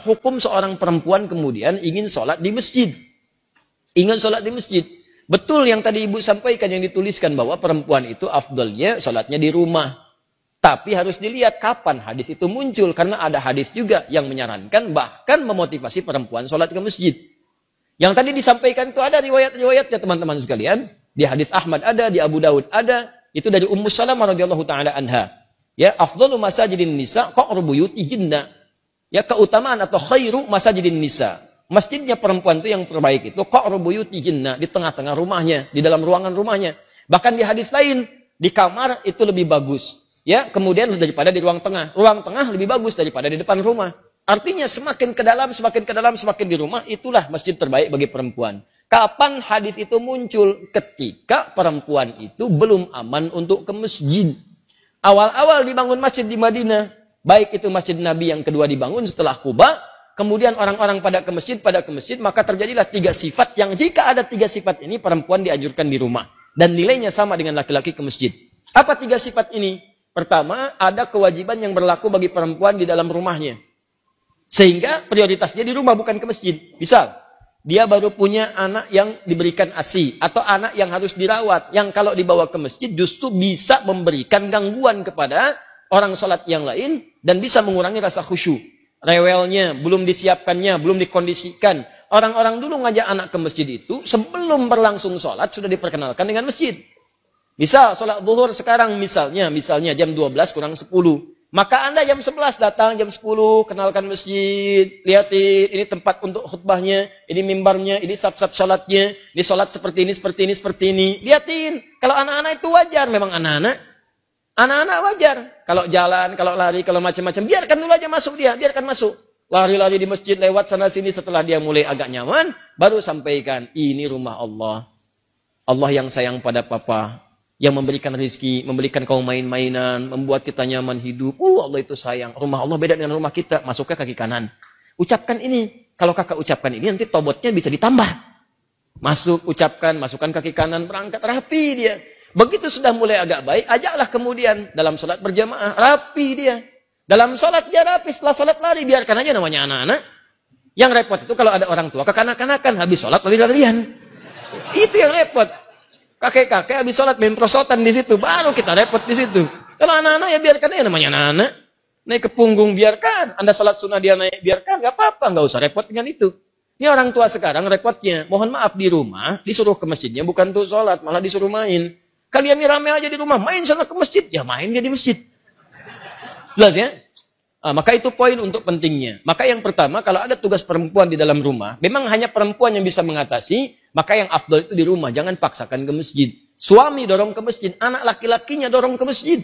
hukum seorang perempuan kemudian ingin sholat di masjid. Ingin sholat di masjid. Betul yang tadi ibu sampaikan, yang dituliskan bahwa perempuan itu afdalnya sholatnya di rumah. Tapi harus dilihat kapan hadis itu muncul. Karena ada hadis juga yang menyarankan, bahkan memotivasi perempuan sholat ke masjid. Yang tadi disampaikan itu ada riwayat-riwayatnya teman-teman sekalian. Di hadis Ahmad ada, di Abu Daud ada. Itu dari Ummu Salamah radhiyallahu ta'ala anha. Ya, afdalu masajidin nisa qa'ru buyutihinna. Ya, keutamaan atau khairu masajidin nisa. Masjidnya perempuan itu yang terbaik itu qa'ru buyutihinna, di tengah-tengah rumahnya, di dalam ruangan rumahnya. Bahkan di hadis lain, di kamar itu lebih bagus. Ya, kemudian daripada di ruang tengah. Ruang tengah lebih bagus daripada di depan rumah. Artinya semakin ke dalam, semakin di rumah, itulah masjid terbaik bagi perempuan. Kapan hadis itu muncul? Ketika perempuan itu belum aman untuk ke masjid. Awal-awal dibangun masjid di Madinah, baik itu masjid Nabi yang kedua dibangun setelah Quba, kemudian orang-orang pada ke masjid, maka terjadilah 3 sifat yang jika ada 3 sifat ini, perempuan dianjurkan di rumah. Dan nilainya sama dengan laki-laki ke masjid. Apa 3 sifat ini? Pertama, ada kewajiban yang berlaku bagi perempuan di dalam rumahnya. Sehingga prioritasnya di rumah, bukan ke masjid. Misal, dia baru punya anak yang diberikan ASI, atau anak yang harus dirawat, yang kalau dibawa ke masjid justru bisa memberikan gangguan kepada orang sholat yang lain, dan bisa mengurangi rasa khusyuk. Rewelnya, belum disiapkannya, belum dikondisikan. Orang-orang dulu ngajak anak ke masjid itu, sebelum berlangsung sholat, sudah diperkenalkan dengan masjid. Misal, sholat zuhur sekarang misalnya jam 12 kurang 10. Maka Anda jam 11 datang, jam 10 kenalkan masjid, lihatin ini tempat untuk khutbahnya, ini mimbarnya, ini saf-saf sholatnya, ini sholat seperti ini. Lihatin, kalau anak-anak itu wajar, memang anak-anak wajar. Kalau jalan, kalau lari, kalau macam-macam, biarkan dulu aja masuk dia, biarkan masuk. Lari-lari di masjid, lewat sana-sini, setelah dia mulai agak nyaman, baru sampaikan, ini rumah Allah. Allah yang sayang pada papa. Yang memberikan rezeki, memberikan kau main-mainan, membuat kita nyaman hidup. Allah itu sayang. Rumah Allah beda dengan rumah kita. Masuknya kaki kanan. Ucapkan ini. Kalau kakak ucapkan ini, nanti tobotnya bisa ditambah. Masuk, ucapkan, masukkan kaki kanan, berangkat rapi dia. Begitu sudah mulai agak baik, ajaklah kemudian dalam sholat berjamaah, rapi dia. Dalam sholat dia rapi, setelah sholat lari, biarkan aja namanya anak-anak. Yang repot itu kalau ada orang tua kekanak-kanakan, habis sholat lari-larian. Itu yang repot. Kakek-kakek habis sholat main prosotan di situ, baru kita repot di situ. Kalau anak-anak ya biarkan aja namanya anak-anak. Naik ke punggung biarkan, Anda sholat sunnah dia naik biarkan, nggak apa-apa, nggak usah repot dengan itu. Ini orang tua sekarang repotnya, mohon maaf di rumah disuruh ke masjidnya bukan untuk sholat, malah disuruh main. Kalian ini rame aja di rumah, main sana ke masjid, ya main dia di masjid. Jelas ya? Maka itu poin untuk pentingnya. Maka yang pertama, kalau ada tugas perempuan di dalam rumah, memang hanya perempuan yang bisa mengatasi, maka yang afdal itu di rumah, jangan paksakan ke masjid. Suami dorong ke masjid, anak laki-lakinya dorong ke masjid.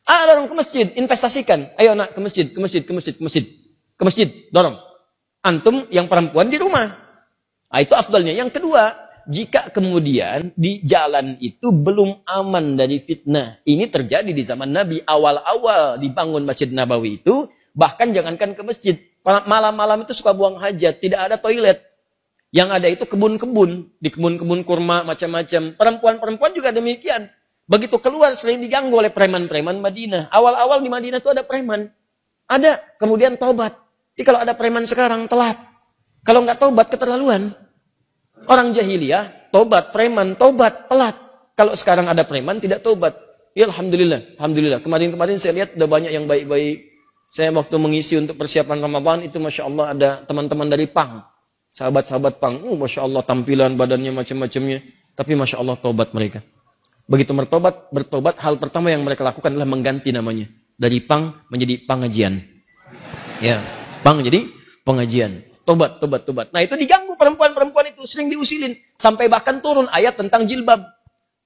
Dorong ke masjid, investasikan. Ayo nak ke masjid, ke masjid, dorong. Antum yang perempuan di rumah. Itu afdalnya. Yang kedua, jika kemudian di jalan itu belum aman dari fitnah. Ini terjadi di zaman Nabi. Awal-awal dibangun Masjid Nabawi itu, bahkan jangankan ke masjid. Malam-malam itu suka buang hajat, tidak ada toilet. Yang ada itu kebun-kebun. Di kebun-kebun kurma, macam-macam. Perempuan-perempuan juga demikian. Begitu keluar sering diganggu oleh preman-preman Madinah. Awal-awal di Madinah itu ada preman. Ada, kemudian tobat. Jadi kalau ada preman sekarang, telat. Kalau nggak tobat, keterlaluan. Orang jahiliyah, tobat, preman, tobat, telat. Kalau sekarang ada preman, tidak tobat. Ya Alhamdulillah, Alhamdulillah. Kemarin-kemarin saya lihat ada banyak yang baik-baik. Saya waktu mengisi untuk persiapan Ramadan, itu Masya Allah ada teman-teman dari Pang. Sahabat-sahabat Pang, Masya Allah tampilan badannya macam-macamnya. Tapi Masya Allah tobat mereka. Begitu bertobat, hal pertama yang mereka lakukan adalah mengganti namanya. Dari Pang menjadi Pangajian. Ya, Pang jadi pengajian. Tobat. Nah itu diganggu perempuan-perempuan itu, sering diusilin. Sampai bahkan turun ayat tentang jilbab.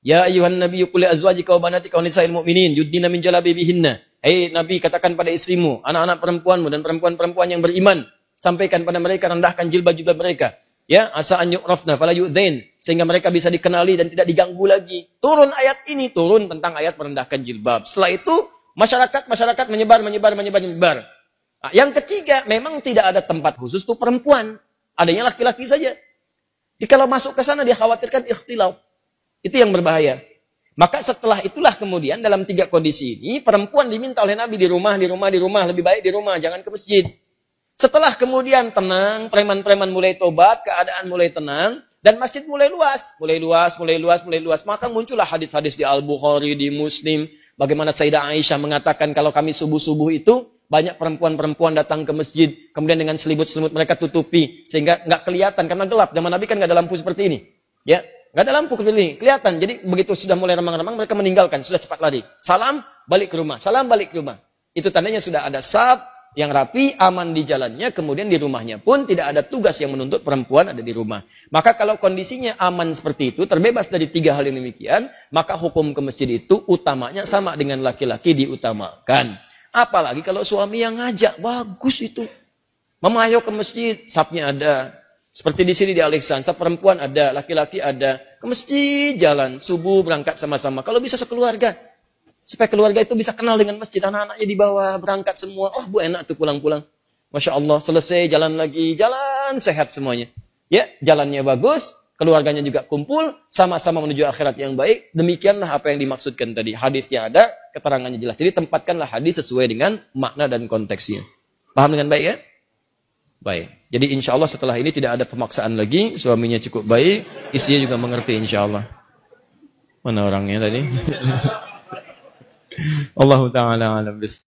Ya ayuhan nabiyyu qul li azwajika wa banatika wa nisa'il mu'minin yudnina min jalabibihinna. Hei Nabi, katakan pada istrimu, anak-anak perempuanmu dan perempuan-perempuan yang beriman, sampaikan pada mereka, rendahkan jilbab-jilbab mereka. Ya, asa an yu'rafna fala yu'dzain, sehingga mereka bisa dikenali dan tidak diganggu lagi. Turun ayat ini, turun tentang ayat merendahkan jilbab. Setelah itu masyarakat menyebar. Nah, yang ketiga, memang tidak ada tempat khusus untuk perempuan. Adanya laki-laki saja. Jadi kalau masuk ke sana dia khawatirkan ikhtilaf. Itu yang berbahaya. Maka setelah itulah kemudian dalam 3 kondisi ini perempuan diminta oleh Nabi di rumah, lebih baik di rumah, jangan ke masjid. Setelah kemudian tenang, preman-preman mulai tobat, keadaan mulai tenang, dan masjid mulai luas. Mulai luas. Maka muncullah hadis-hadis di Al-Bukhari, di Muslim. Bagaimana Sayyidah Aisyah mengatakan kalau kami subuh-subuh itu, banyak perempuan-perempuan datang ke masjid. Kemudian dengan selimut-selimut mereka tutupi. Sehingga nggak kelihatan, karena gelap. Zaman Nabi kan nggak ada lampu seperti ini. Ya, nggak ada lampu seperti ini. Kelihatan. Jadi begitu sudah mulai remang-remang, mereka meninggalkan. Sudah cepat lari. Salam, balik ke rumah. Salam, balik ke rumah. Itu tandanya sudah ada saf yang rapi, aman di jalannya, kemudian di rumahnya pun tidak ada tugas yang menuntut perempuan ada di rumah. Maka kalau kondisinya aman seperti itu, terbebas dari 3 hal yang demikian, maka hukum ke masjid itu utamanya sama dengan laki-laki diutamakan. Apalagi kalau suami yang ngajak, bagus itu. Mama ayo ke masjid, safnya ada. Seperti di sini di Alexan, saf perempuan ada, laki-laki ada. Ke masjid jalan, subuh berangkat sama-sama. Kalau bisa sekeluarga. Supaya keluarga itu bisa kenal dengan masjid. Anak-anaknya dibawa, berangkat semua. Oh, bu enak tuh pulang-pulang. Masya Allah, selesai, jalan lagi. Jalan, sehat semuanya. Ya, jalannya bagus. Keluarganya juga kumpul. Sama-sama menuju akhirat yang baik. Demikianlah apa yang dimaksudkan tadi. Hadisnya ada, keterangannya jelas. Jadi tempatkanlah hadis sesuai dengan makna dan konteksnya. Paham dengan baik ya? Baik. Jadi insya Allah setelah ini tidak ada pemaksaan lagi. Suaminya cukup baik. Istrinya juga mengerti insya Allah. Mana orangnya tadi? Allah Ta'ala alam bis.